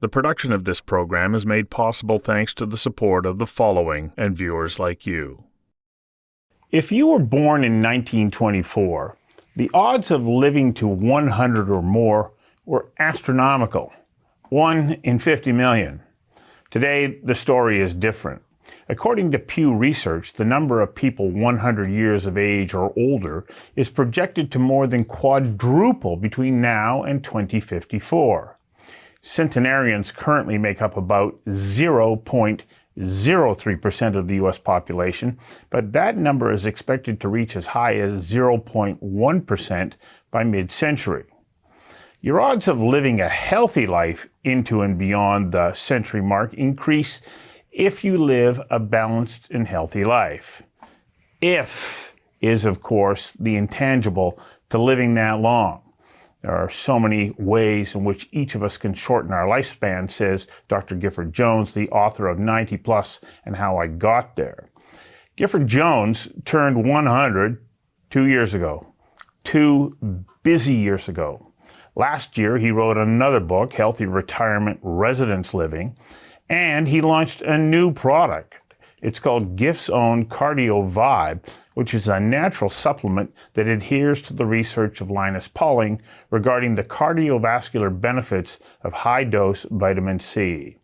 The production of this program is made possible thanks to the support of the following and viewers like you. If you were born in 1924, the odds of living to 100 or more were astronomical, 1 in 50 million. Today, the story is different. According to Pew Research, the number of people 100 years of age or older is projected to more than quadruple between now and 2054. Centenarians currently make up about 0.03% of the U.S. population, but that number is expected to reach as high as 0.1% by mid-century. Your odds of living a healthy life into and beyond the century mark increase if you live a balanced and healthy life. If is, of course, the intangible to living that long. There are so many ways in which each of us can shorten our lifespan, says Dr. Gifford Jones, the author of 90 Plus and How I Got There. Gifford Jones turned 100 2 years ago, 2 busy years ago. Last year, he wrote another book, Healthy Retirement Residence Living, and he launched a new product. It's called Giff's own CardioVibe, which is a natural supplement that adheres to the research of Linus Pauling regarding the cardiovascular benefits of high-dose vitamin C.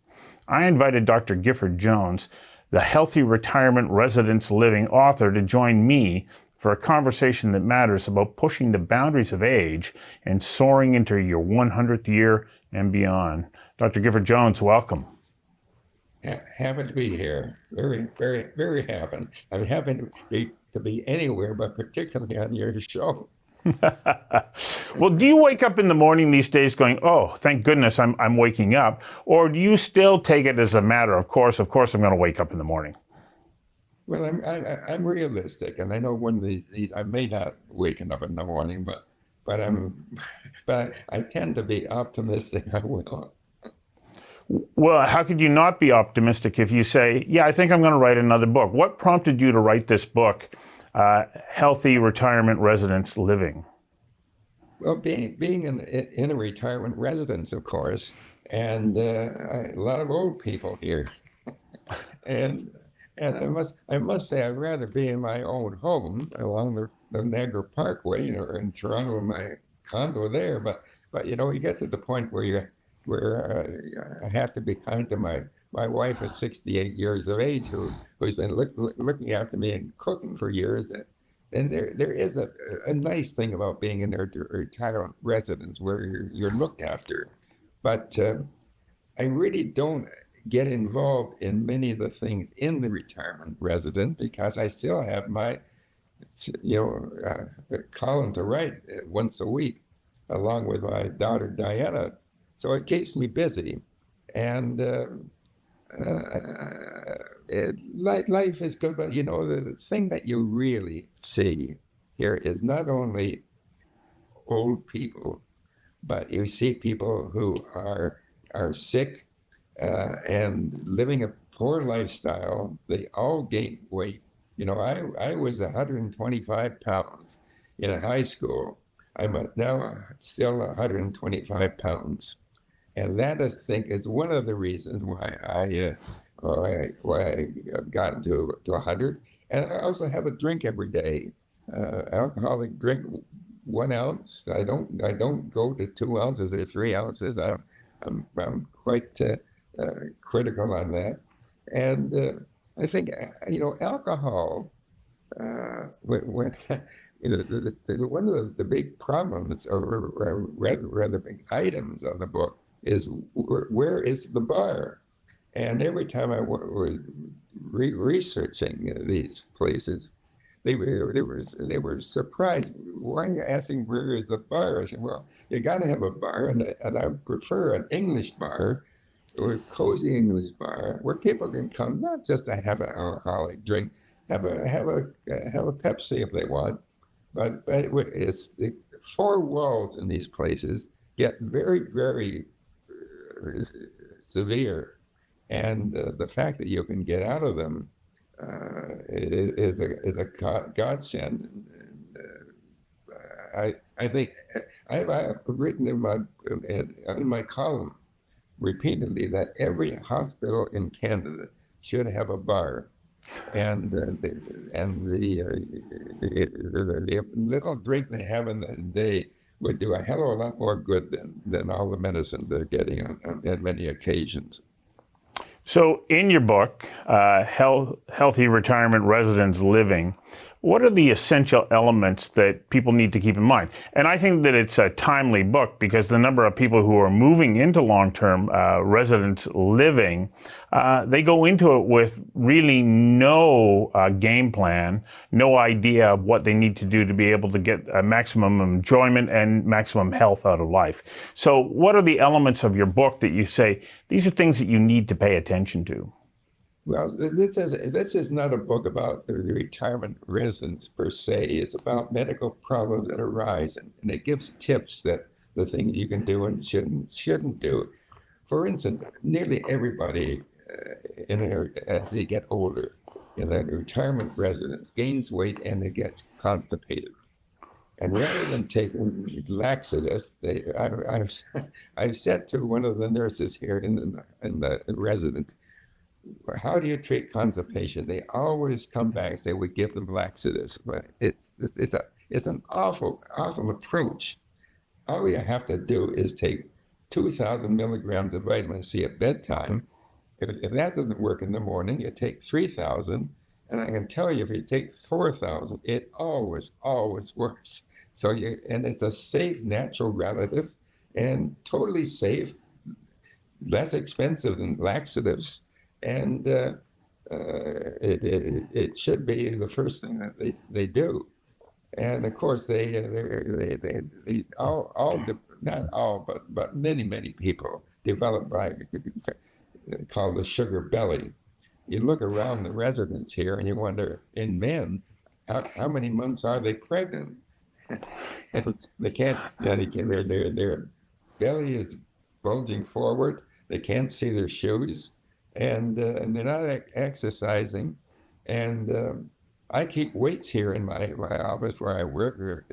I invited Dr. Gifford Jones, the Healthy Retirement Residence Living author, to join me for a conversation that matters about pushing the boundaries of age and soaring into your 100th year and beyond. Dr. Gifford Jones, welcome. Happy to be here. Very, very, very happy. I'm happy to be anywhere, but particularly on your show. Well, do you wake up in the morning these days going, oh, thank goodness I'm waking up? Or do you still take it as a matter of course I'm going to wake up in the morning? Well, I'm realistic, and I know one of these I may not waken up in the morning, but I tend to be optimistic. I will. Well, how could you not be optimistic if you say, yeah, I think I'm going to write another book? What prompted you to write this book, Healthy Retirement Residence Living? Well, being in a retirement residence, of course, and a lot of old people here. and I must say, I'd rather be in my own home along the Niagara Parkway, or in Toronto, in my condo there. But you get to the point where I have to be kind to my wife is 68 years of age, who's been looking after me and cooking for years. And there is a nice thing about being in their retirement residence where you're looked after. But I really don't get involved in many of the things in the retirement residence because I still have my column to write once a week, along with my daughter Diana. So it keeps me busy, and life is good. But the thing that you really see here is not only old people, but you see people who are sick and living a poor lifestyle. They all gain weight. I was 125 pounds in high school. I'm now still 125 pounds. And that, I think, is one of the reasons why I've gotten to 100. And I also have a drink every day, alcoholic drink, 1 ounce. I don't go to 2 ounces or 3 ounces. I'm quite critical on that. And I think alcohol. When one of the big problems, or rather big items of the book, is where is the bar? And every time I was researching these places, they were surprised. Why are you asking where is the bar? I said, well, you got to have a bar, and I prefer an English bar, or a cozy English bar, where people can come not just to have an alcoholic drink, have a Pepsi if they want, but it's the 4 walls in these places get very, very severe, and the fact that you can get out of them is a godsend. I think I've written in my column repeatedly that every hospital in Canada should have a bar, and the little drink they have in the day would do a hell of a lot more good than all the medicines they're getting on many occasions. So in your book, Healthy Retirement Residence Living, what are the essential elements that people need to keep in mind? And I think that it's a timely book because the number of people who are moving into long-term residence living, they go into it with really no game plan, no idea of what they need to do to be able to get maximum enjoyment and maximum health out of life. So what are the elements of your book that you say, these are things that you need to pay attention to? Well, this is not a book about the retirement residence per se. It's about medical problems that arise, and it gives tips that the things you can do and shouldn't do. For instance, nearly everybody as they get older in a retirement residence gains weight and it gets constipated. And rather than taking laxatives, I've said to one of the nurses here in the residence, how do you treat constipation? They always come back and say, we give them laxatives. But it's an awful approach. All you have to do is take 2,000 milligrams of vitamin C at bedtime. If that doesn't work in the morning, you take 3,000. And I can tell you, if you take 4,000, it always works. And it's a safe, natural relative and totally safe, less expensive than laxatives. And it should be the first thing that they do. And of course, not all, but many people develop called the sugar belly. You look around the residence here and you wonder, in men, how many months are they pregnant? They can't. Their belly is bulging forward. They can't see their shoes. And they're not exercising. And I keep weights here in my office where I work, or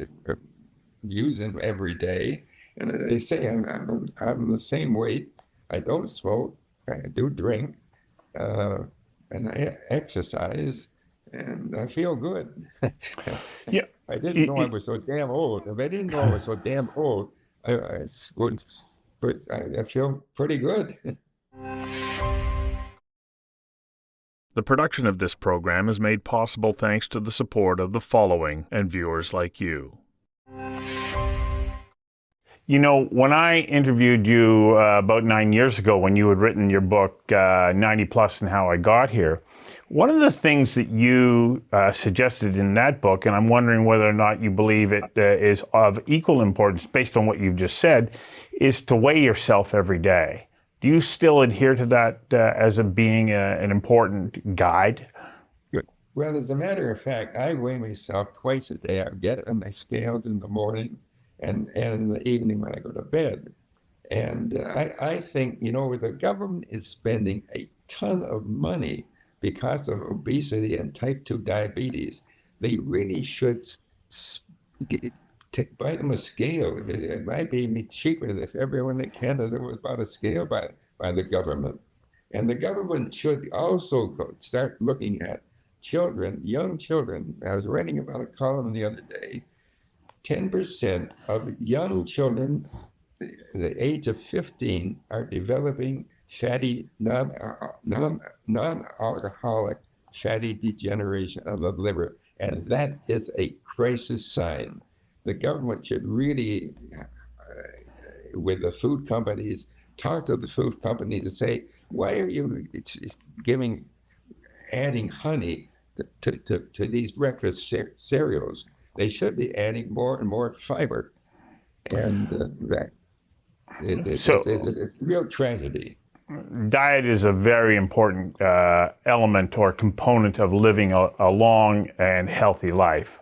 use them every day. And they say I'm the same weight. I don't smoke. I do drink, and I exercise, and I feel good. Yeah, I didn't know I was so damn old. If I didn't know I was so damn old, I feel pretty good. The production of this program is made possible thanks to the support of the following and viewers like you. You know, when I interviewed you about 9 years ago when you had written your book, 90 Plus and How I Got Here, one of the things that you suggested in that book, and I'm wondering whether or not you believe it is of equal importance based on what you've just said, is to weigh yourself every day. Do you still adhere to that as being an important guide? Good. Well, as a matter of fact, I weigh myself twice a day. I get it on my scales in the morning and in the evening when I go to bed. And I think, the government is spending a ton of money because of obesity and type 2 diabetes. They really should buy them a scale. It might be cheaper if everyone in Canada was bought a scale by the government. And the government should also start looking at children, young children. I was writing about a column the other day. 10% of young children, the age of 15, are developing fatty, non-alcoholic fatty degeneration of the liver. And that is a crisis sign. The government should really, with the food companies, talk to the food companies and say, why are you adding honey to these breakfast cereals? They should be adding more and more fiber. And it's a real tragedy. Diet is a very important element or component of living a long and healthy life.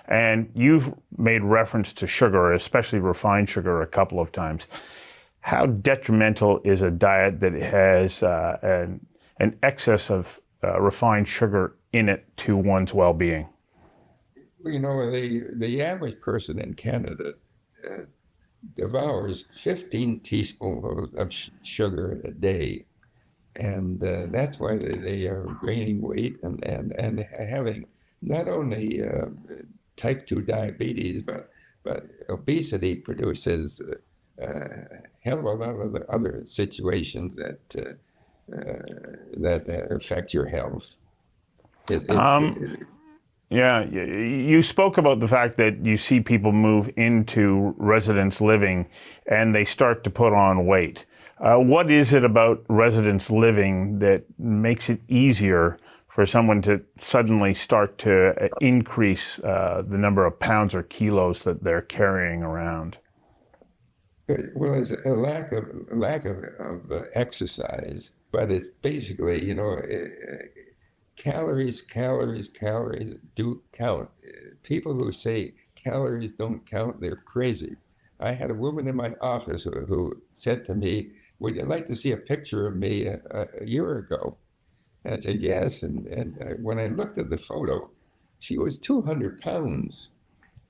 And you've made reference to sugar, especially refined sugar, a couple of times. How detrimental is a diet that has an excess of refined sugar in it to one's well-being? The average person in Canada devours 15 teaspoons of sugar a day. And that's why they are gaining weight and having not only type 2 diabetes, but obesity produces a hell of a lot of the other situations that affect your health. It, Um, it, yeah, you spoke about the fact that you see people move into residence living and they start to put on weight. What is it about residence living that makes it easier for someone to suddenly start to increase the number of pounds or kilos that they're carrying around? well, it's a lack of exercise, but it's basically, calories do count. People who say calories don't count, they're crazy. I had a woman in my office who said to me, "Would you like to see a picture of me a year ago?" And I said, "Yes." And when I looked at the photo, she was 200 pounds.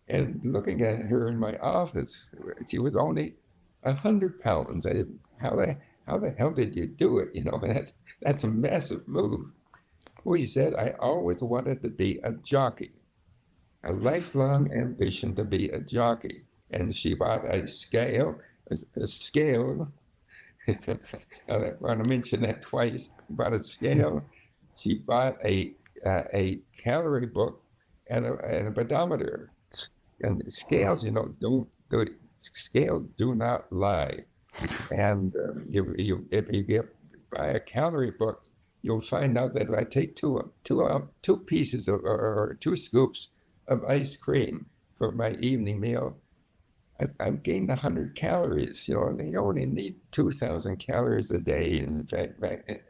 And looking at her in my office, she was only 100 pounds. I said, how the hell did you do it? That's a massive move. We said, I always wanted to be a jockey, a lifelong ambition to be a jockey. And she bought a scale, a scale. I want to mention that twice. Bought a scale. She bought a calorie book and a pedometer. And the scales, don't the scales do not lie. And if you get buy a calorie book, you'll find out that if I take two pieces or 2 scoops of ice cream for my evening meal, I've gained 100 calories. And you only need 2,000 calories a day. In fact,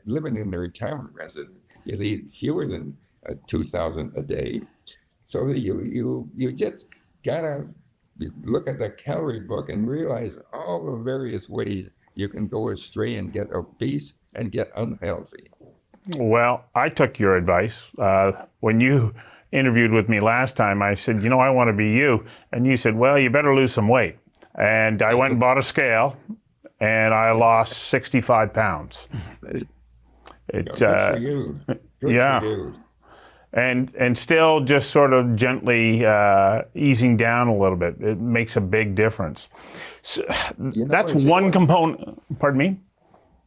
living in a retirement residence, you need fewer than 2,000 a day. So you just gotta look at the calorie book and realize all the various ways you can go astray and get obese and get unhealthy. Well, I took your advice. When you interviewed with me last time, I said, I want to be you. And you said, well, you better lose some weight. And I went and bought a scale and I lost 65 pounds. Good for you. Good yeah. for you. And still just sort of gently easing down a little bit. It makes a big difference. So, that's one component. Pardon me?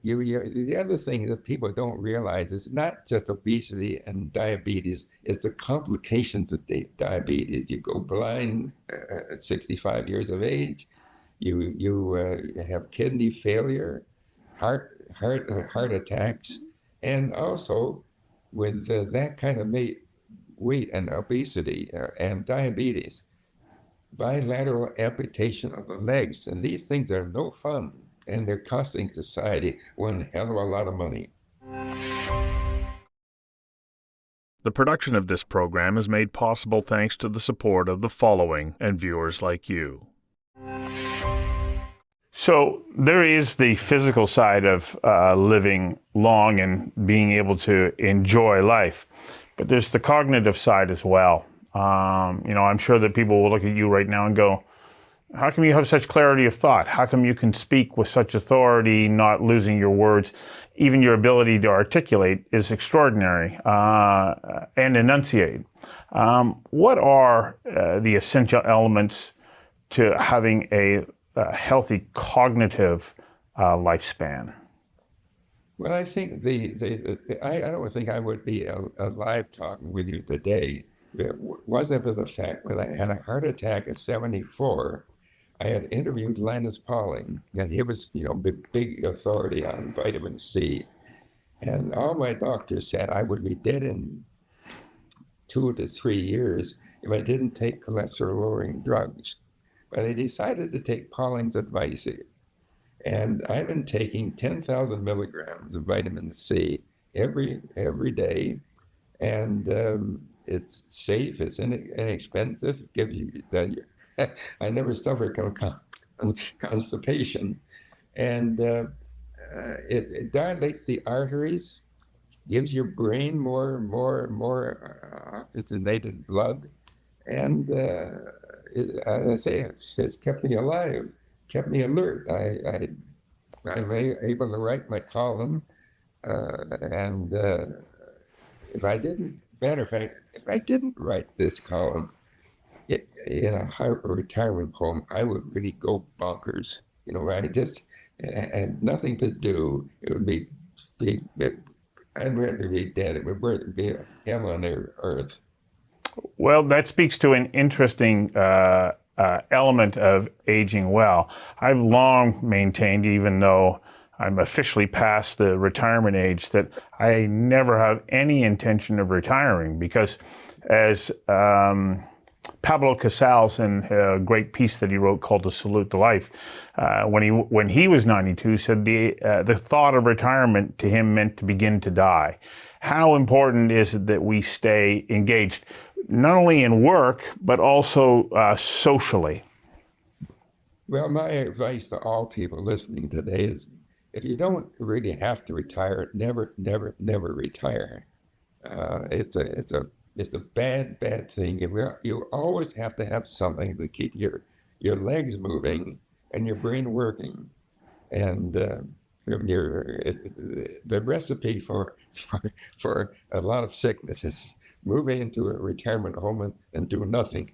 The other thing that people don't realize is not just obesity and diabetes, it's the complications of diabetes. You go blind at 65 years of age. You have kidney failure, heart attacks, and also with that kind of weight and obesity and diabetes, bilateral amputation of the legs. And these things are no fun, and they're costing society one hell of a lot of money. The production of this program is made possible thanks to the support of the following and viewers like you. So there is the physical side of living long and being able to enjoy life, but there's the cognitive side as well. I'm sure that people will look at you right now and go, how come you have such clarity of thought? How come you can speak with such authority, not losing your words? Even your ability to articulate is extraordinary and enunciate. What are the essential elements to having a healthy cognitive lifespan? Well, I think I don't think I would be alive talking with you today. It wasn't for the fact that I had a heart attack at 74. I had interviewed Linus Pauling, and he was, big authority on vitamin C. And all my doctors said I would be dead in 2 to 3 years if I didn't take cholesterol-lowering drugs. But I decided to take Pauling's advice. And I've been taking 10,000 milligrams of vitamin C every day. And it's safe, it's inexpensive, gives you I never suffered constipation. And it dilates the arteries, gives your brain more oxygenated blood. And as I say, it's kept me alive. kept me alert. I'm able to write my column, and if I didn't, matter of fact, if I didn't write this column in a retirement home, I would really go bonkers. I just had nothing to do. It would be I'd rather be dead. It would rather be a hell on earth. Well, that speaks to an interesting element of aging well. I've long maintained, even though I'm officially past the retirement age, that I never have any intention of retiring because, as Pablo Casals, in a great piece that he wrote called "To Salute the Life," when he was 92, said the thought of retirement to him meant to begin to die. How important is it that we stay engaged, not only in work but also socially? Well, my advice to all people listening today is, if you don't really have to retire, never, never, never retire. It's a bad thing. You always have to have something to keep your legs moving and your brain working. And the recipe for a lot of sickness is move into a retirement home and do nothing.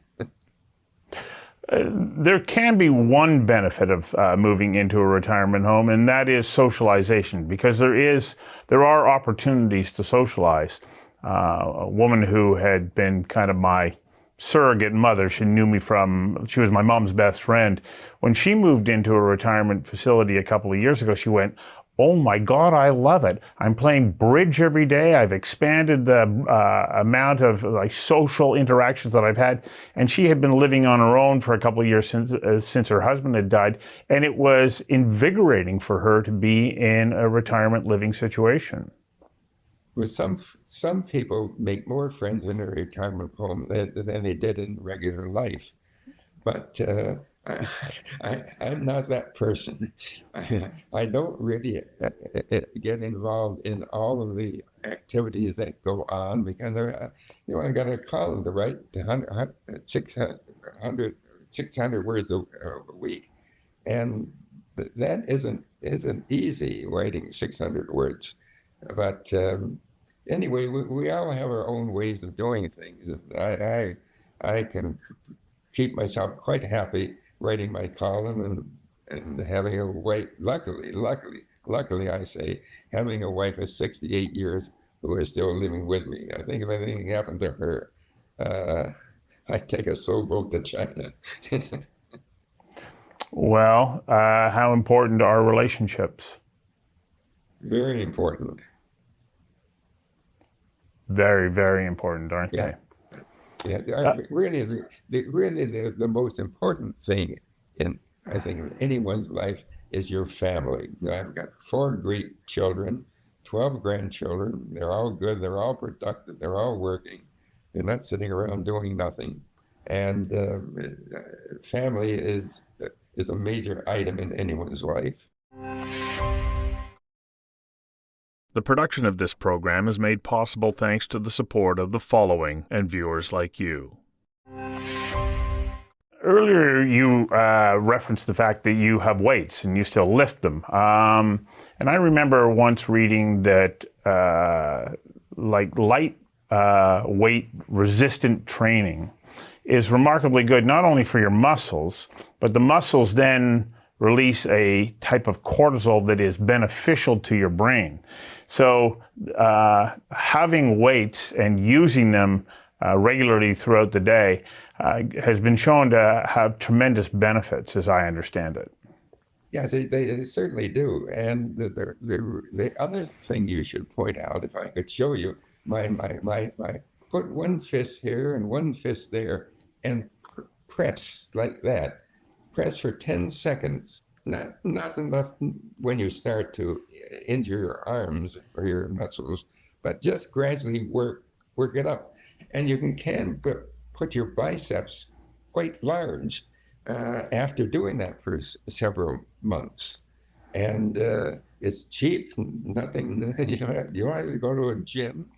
There can be one benefit of moving into a retirement home, and that is socialization, because there are opportunities to socialize. A woman who had been kind of my surrogate mother, she was my mom's best friend. When she moved into a retirement facility a couple of years ago, she went, "Oh my God, I love it. I'm playing bridge every day. I've expanded the amount of social interactions that I've had." And she had been living on her own for a couple of years since her husband had died. And it was invigorating for her to be in a retirement living situation. Well, some people make more friends in a retirement home than they did in regular life. But I'm not that person. I don't really get involved in all of the activities that go on because I got a column to write 600 words a week, and that isn't easy, writing 600 words. But anyway, we all have our own ways of doing things. I can keep myself quite happy writing my column and having a wife. Luckily, I say, having a wife of 68 years who is still living with me. I think if anything happened to her, I'd take a sailboat to China. Well, how important are relationships? Very important. Very, very important, aren't they? Yeah, really, the most important thing I think, in anyone's life is your family. I've got 4 great children, 12 grandchildren. They're all good. They're all productive. They're all working. They're not sitting around doing nothing. And family is a major item in anyone's life. The production of this program is made possible thanks to the support of the following and viewers like you. Earlier, you referenced the fact that you have weights and you still lift them. And I remember once reading that light weight resistant training is remarkably good, not only for your muscles, but the muscles then release a type of cortisol that is beneficial to your brain. So having weights and using them regularly throughout the day has been shown to have tremendous benefits, as I understand it. Yes, they certainly do. And the other thing you should point out, if I could show you, my put one fist here and one fist there and press like that. Press for 10 seconds. Not enough when you start to injure your arms or your muscles, but just gradually work it up. And you can put your biceps quite large after doing that for several months. And it's cheap, nothing, you don't have to go to a gym.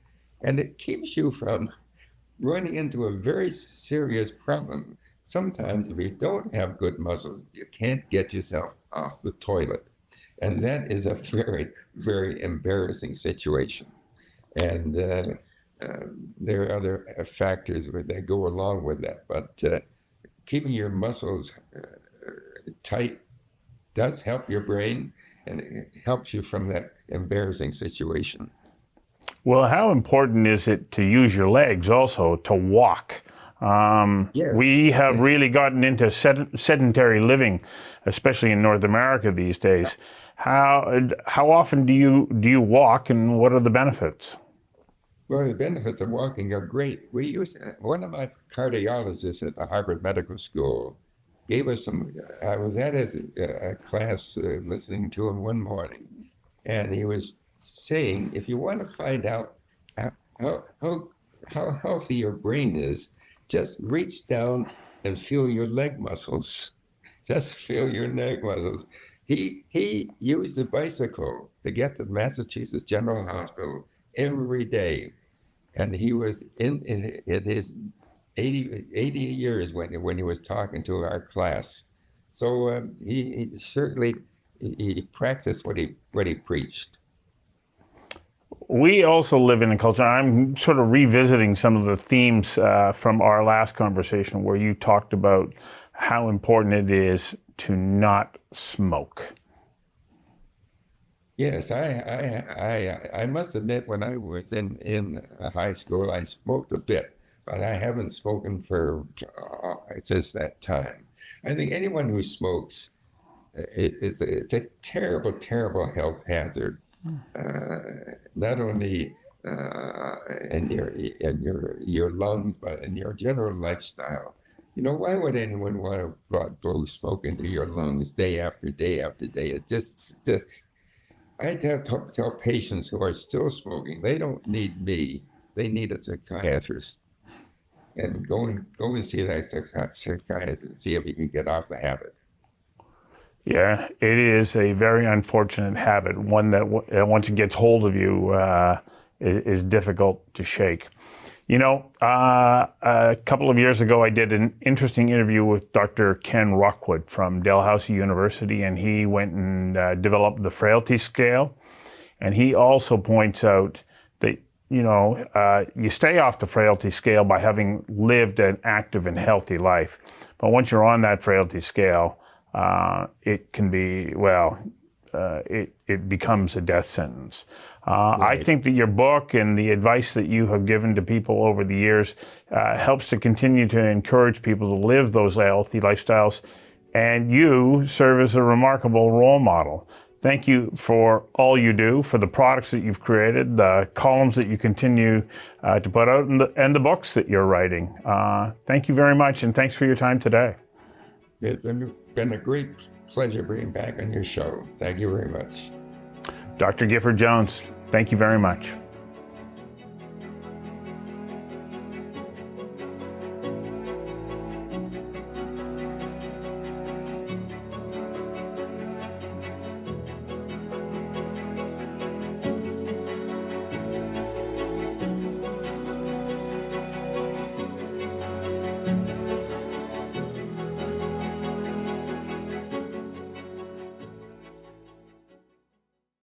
And it keeps you from running into a very serious problem sometimes if you don't have good muscles, you can't get yourself off the toilet. And that is a very, very embarrassing situation. And there are other factors that go along with that. But keeping your muscles tight does help your brain, and it helps you from that embarrassing situation. Well, how important is it to use your legs also to walk? Yes. We have really gotten into sedentary living, especially in North America these days. How often do you walk, and what are the benefits? Well, the benefits of walking are great. One of my cardiologists at the Harvard Medical School gave us some. I was at his class listening to him one morning, and he was saying, if you want to find out how healthy your brain is, just reach down and feel your leg muscles. Just feel your leg muscles. He used a bicycle to get to Massachusetts General Hospital every day. And he was in his 80 years when he was talking to our class. So he certainly practiced what he preached. We also live in a culture. I'm sort of revisiting some of the themes from our last conversation where you talked about how important it is to not smoke. Yes, I must admit, when I was in high school, I smoked a bit, but I haven't spoken for since that time. I think anyone who smokes, it's a terrible, terrible health hazard. Not only in your lungs, but in your general lifestyle. You know, why would anyone want to blow smoke into your lungs day after day after day? It just I tell patients who are still smoking, they don't need me. They need a psychiatrist. And go and see that psychiatrist and see if you can get off the habit. Yeah, it is a very unfortunate habit, one that once it gets hold of you is difficult to shake. You know, a couple of years ago, I did an interesting interview with Dr. Ken Rockwood from Dalhousie University, and he went and developed the frailty scale. And he also points out that, you know, you stay off the frailty scale by having lived an active and healthy life. But once you're on that frailty scale, it can be, well, it becomes a death sentence. Right. I think that your book and the advice that you have given to people over the years helps to continue to encourage people to live those healthy lifestyles, and you serve as a remarkable role model. Thank you for all you do, for the products that you've created, the columns that you continue to put out, and the books that you're writing. Thank you very much, and thanks for your time today. It's been a great pleasure being back on your show. Thank you very much. Dr. Gifford Jones, thank you very much.